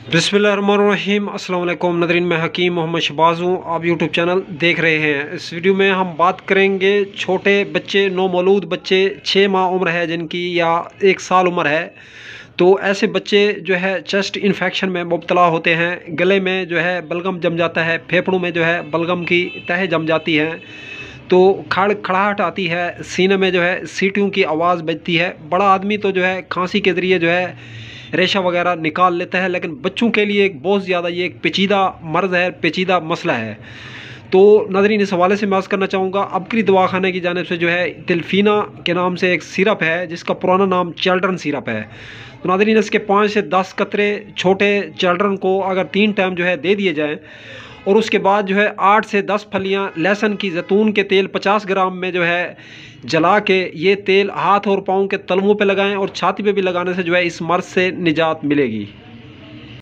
बिस्मिल्लाहिर्रहमानिर्रहीम। अस्सलाम वालेकुम नाज़रीन, मैं हकीम मोहम्मद शहबाज हूँ। आप यूट्यूब चैनल देख रहे हैं। इस वीडियो में हम बात करेंगे छोटे बच्चे, नौमौलूद बच्चे 6 माह उम्र है जिनकी या 1 साल उम्र है, तो ऐसे बच्चे जो है चेस्ट इन्फेक्शन में मुब्तला होते हैं। गले में जो है बलगम जम जाता है, फेफड़ों में जो है बलगम की तह जम जाती हैं, तो खड़खड़ाहट आती है, सीने में जो है सीटियों की आवाज़ बजती है। बड़ा आदमी तो जो है खांसी के ज़रिए जो है रेशा वगैरह निकाल लेता है, लेकिन बच्चों के लिए एक बहुत ज़्यादा ये एक पेचीदा मर्ज़ है, पेचीदा मसला है। तो नाज़रीन, इस हवाले से मैं अर्ज़ करना चाहूँगा, अबकरी दवाखाने की जानिब से जो है तिल्फीना के नाम से एक सिरप है जिसका पुराना नाम चिल्ड्रन सिरप है। तो नाज़रीन, इसके 5 से 10 कतरे छोटे चिल्ड्रन को अगर 3 टाइम जो है दे दिए जाएँ, और उसके बाद जो है 8 से 10 फलियां लहसुन की, जैतून के तेल 50 ग्राम में जो है जला के ये तेल हाथ और पाँव के तलवों पे लगाएं और छाती पे भी लगाने से जो है इस मर्ज़ से निजात मिलेगी।